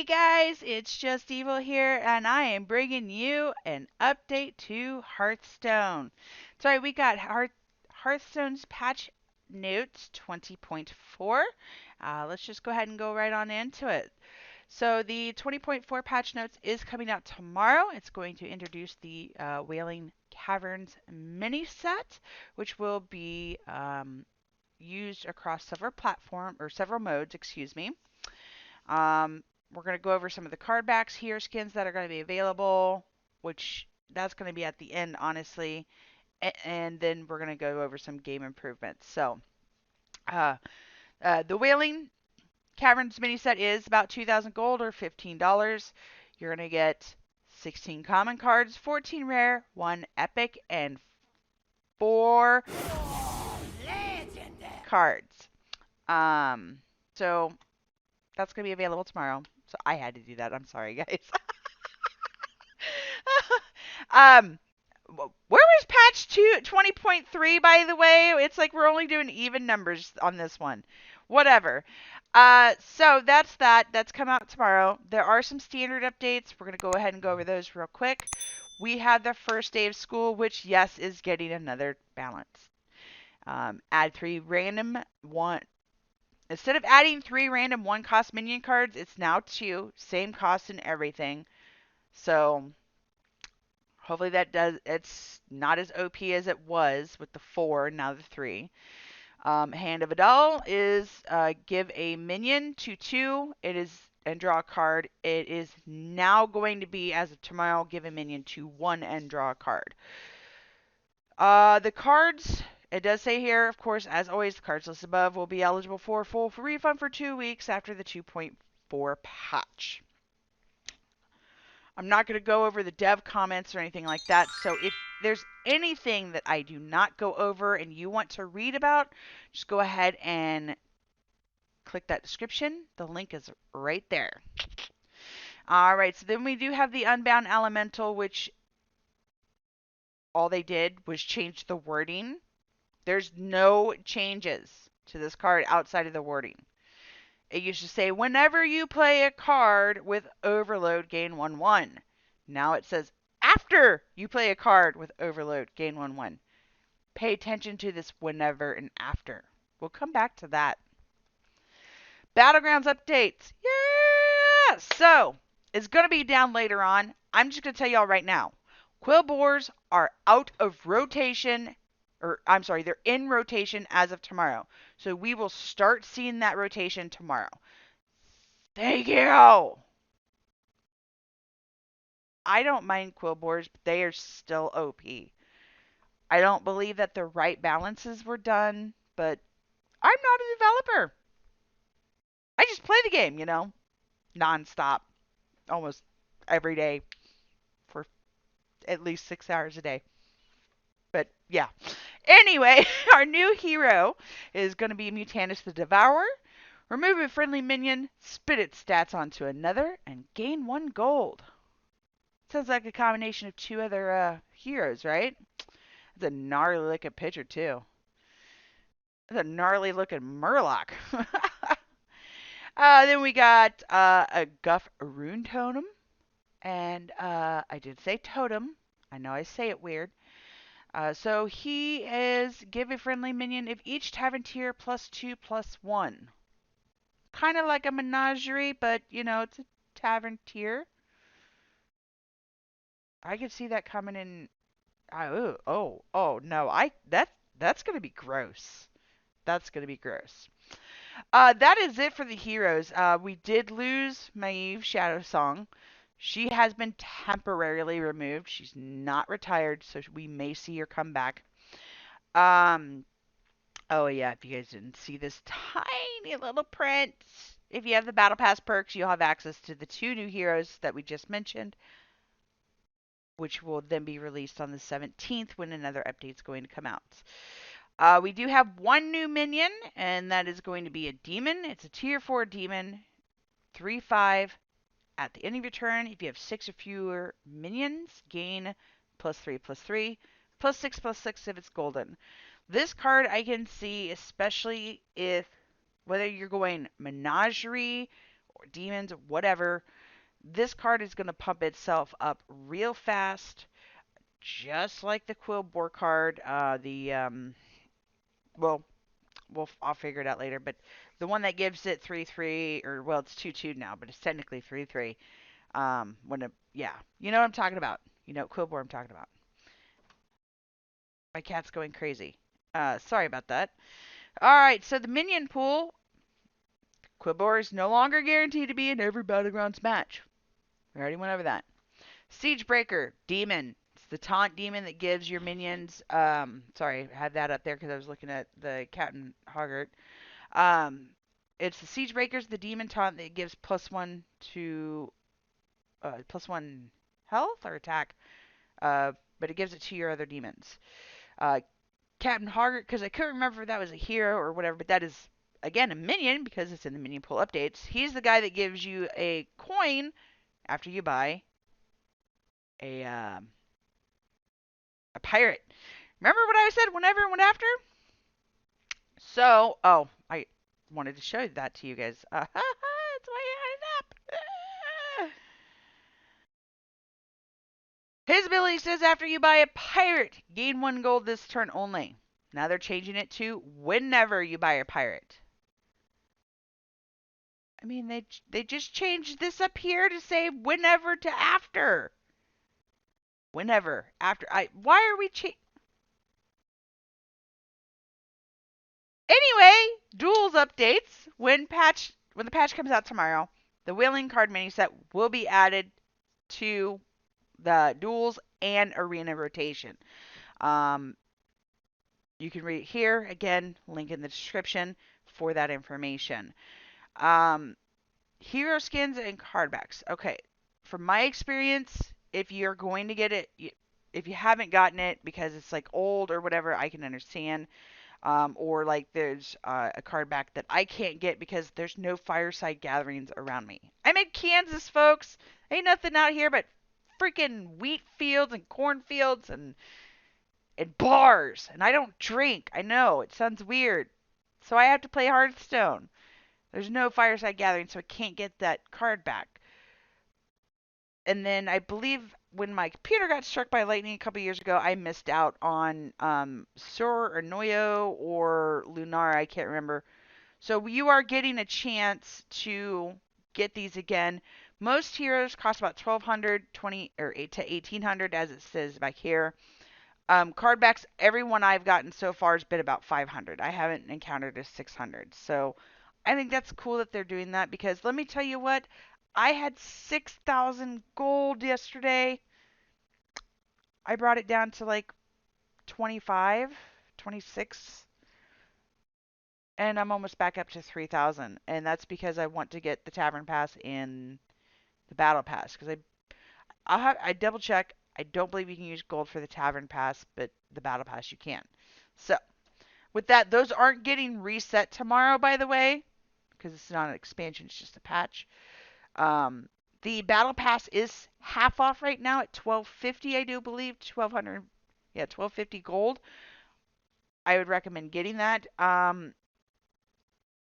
guys, it's JustEvil here, and I am bringing you an update to Hearthstone. That's right, we got Hearthstone's patch notes 20.4. Let's just go ahead and go right on into it. So the 20.4 patch notes is coming out tomorrow. It's going to introduce the Wailing Caverns mini set, which will be used across several modes, excuse me. We're going to go over some of the card backs here, skins that are going to be available, which that's going to be at the end, honestly. And then we're going to go over some game improvements. So, the Wailing Caverns mini set is about 2,000 gold or $15. You're going to get 16 common cards, 14 rare, 1 epic, and 4 cards. So that's going to be available tomorrow. So I had to do that. I'm sorry, guys. um, where was patch 20.3, by the way? It's like we're only doing even numbers on this one. Whatever. So that's that. That's come out tomorrow. There are some standard updates. We're going to go ahead and go over those real quick. We had the first day of school, which, yes, is getting another balance. Add 3 random one. Instead of adding 3 random 1-cost minion cards, it's now 2. Same cost and everything. So hopefully it's not as OP as it was with the 4, now the 3. Hand of Adal is give a minion to 2. And draw a card. It is now going to be, as of tomorrow, give a minion to 1 and draw a card. The cards, it does say here, of course, as always, the cards listed above will be eligible for full refund for 2 weeks after the 2.4 patch. I'm not going to go over the dev comments or anything like that, so if there's anything that I do not go over and you want to read about, just go ahead and click that description. The link is right there. Alright, so then we do have the Unbound Elemental, which all they did was change the wording. There's no changes to this card outside of the wording. It used to say, whenever you play a card with Overload, gain 1/1. Now it says, after you play a card with Overload, gain 1/1. Pay attention to this whenever and after. We'll come back to that. Battlegrounds updates. Yeah! So, it's going to be down later on. I'm just going to tell y'all right now. Quill Boars are out of rotation. They're in rotation as of tomorrow. So we will start seeing that rotation tomorrow. Thank you! I don't mind Quill Boars, but they are still OP. I don't believe that the right balances were done, but I'm not a developer. I just play the game, nonstop, almost every day for at least 6 hours a day. But yeah. Anyway, our new hero is going to be Mutanus the Devourer. Remove a friendly minion, spit its stats onto another, and gain 1 gold. Sounds like a combination of 2 other heroes, right? That's a gnarly looking picture, too. That's a gnarly looking Murloc. Then we got a Guff Rune Totem. And I did say totem. I know I say it weird. So he is give a friendly minion of each tavern tier +2/+1. Kind of like a menagerie, but it's a tavern tier. I could see that coming in. Oh no! That's gonna be gross. That's gonna be gross. That is it for the heroes. We did lose Maeve Shadowsong. She has been temporarily removed. She's not retired, so we may see her come back. Oh yeah, if you guys didn't see this tiny little print, if you have the Battle Pass perks, you'll have access to the 2 new heroes that we just mentioned, which will then be released on the 17th when another update is going to come out. We do have 1 new minion, and that is going to be a demon. It's a tier 4 demon, 3/5. At the end of your turn, if you have 6 or fewer minions, gain +3/+3, +6/+6 if it's golden. This card I can see, especially if whether you're going menagerie or demons, whatever. This card is going to pump itself up real fast, just like the Quill Bore card. Well, I'll figure it out later, but the one that gives it 3/3, or well, it's 2/2 now, but it's technically 3/3. Yeah, you know what I'm talking about. You know, Quill Bore I'm talking about. My cat's going crazy. Sorry about that. All right, so the minion pool, Quibor is no longer guaranteed to be in every Battlegrounds match. We already went over that. Siegebreaker, demon. It's the taunt demon that gives your minions. Sorry, I had that up there because I was looking at the Captain Hoggart. Um, it's the Siegebreaker's the demon taunt that gives +1 health or attack. But it gives it to your other demons. Uh, Captain Hoggart, because I couldn't remember if that was a hero or whatever, but that is again a minion because it's in the minion pool updates. He's the guy that gives you a coin after you buy a pirate. Remember what I said whenever and went after? So, I wanted to show that to you guys. That's why I had it up. His ability says after you buy a pirate, gain 1 gold this turn only. Now they're changing it to whenever you buy a pirate. I mean, they just changed this up here to say whenever to after. Whenever after. Why are we Anyway, duels updates when the patch comes out tomorrow. The whaling card mini set will be added to the duels and arena rotation. You can read it here again. Link in the description for that information. Hero skins and card backs. Okay, from my experience, if you're going to get it, if you haven't gotten it because it's like old or whatever, I can understand. Or like there's a card back that I can't get because there's no fireside gatherings around me. I'm in Kansas, folks. Ain't nothing out here but freaking wheat fields and cornfields and bars. And I don't drink. I know it sounds weird. So I have to play Hearthstone. There's no fireside gathering, so I can't get that card back. And then I believe when my computer got struck by lightning a couple years ago, I missed out on Sur or Noyo or Lunar. I can't remember. So you are getting a chance to get these again. Most heroes cost about 1,200, 20 or 8 to 1,800, as it says back here. Card backs, every one I've gotten so far has been about 500. I haven't encountered a 600. So I think that's cool that they're doing that because let me tell you what, I had 6,000 gold yesterday. I brought it down to like 25, 26, and I'm almost back up to 3,000. And that's because I want to get the Tavern Pass and the Battle Pass because I double check. I don't believe you can use gold for the Tavern Pass, but the Battle Pass you can. So with that, those aren't getting reset tomorrow, by the way, because it's not an expansion, it's just a patch. The Battle Pass is half off right now at 1250, I do believe, 1200, yeah, 1250 gold. I would recommend getting that.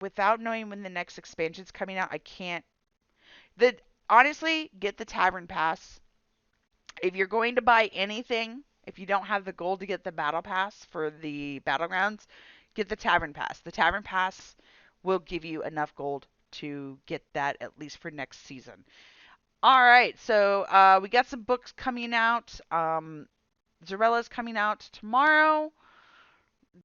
Without knowing when the next expansion's coming out, I can't. Honestly, get the Tavern Pass. If you're going to buy anything, if you don't have the gold to get the Battle Pass for the Battlegrounds, get the Tavern Pass. The Tavern Pass will give you enough gold to get that at least for next season. All right, so we got some books coming out. Zorella's coming out tomorrow.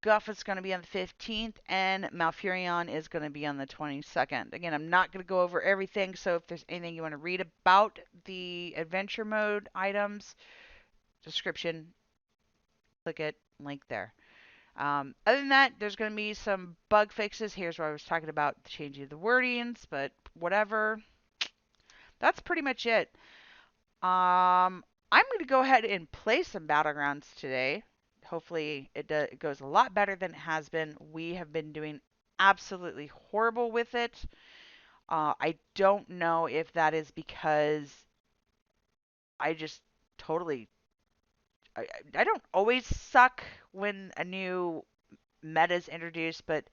Guff is going to be on the 15th, and Malfurion is going to be on the 22nd. Again, I'm not going to go over everything, so if there's anything you want to read about the adventure mode items, description, click it, link there. Other than that, there's going to be some bug fixes. Here's where I was talking about changing the wordings, but whatever. That's pretty much it. I'm going to go ahead and play some Battlegrounds today. Hopefully it goes a lot better than it has been. We have been doing absolutely horrible with it. I don't know if that is because I just totally I don't always suck when a new meta is introduced, but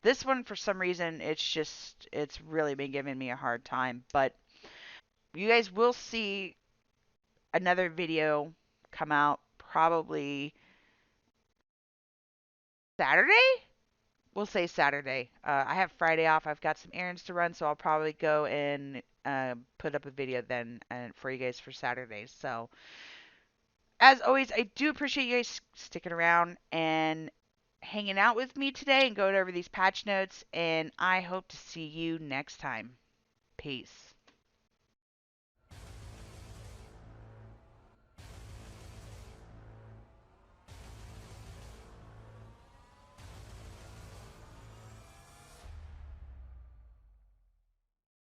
This one, for some reason, it's really been giving me a hard time. But you guys will see another video come out probably Saturday. We'll say Saturday. I have Friday off. I've got some errands to run, so I'll probably go and put up a video then for you guys for Saturdays. So, as always, I do appreciate you guys sticking around and hanging out with me today and going over these patch notes. And I hope to see you next time. Peace.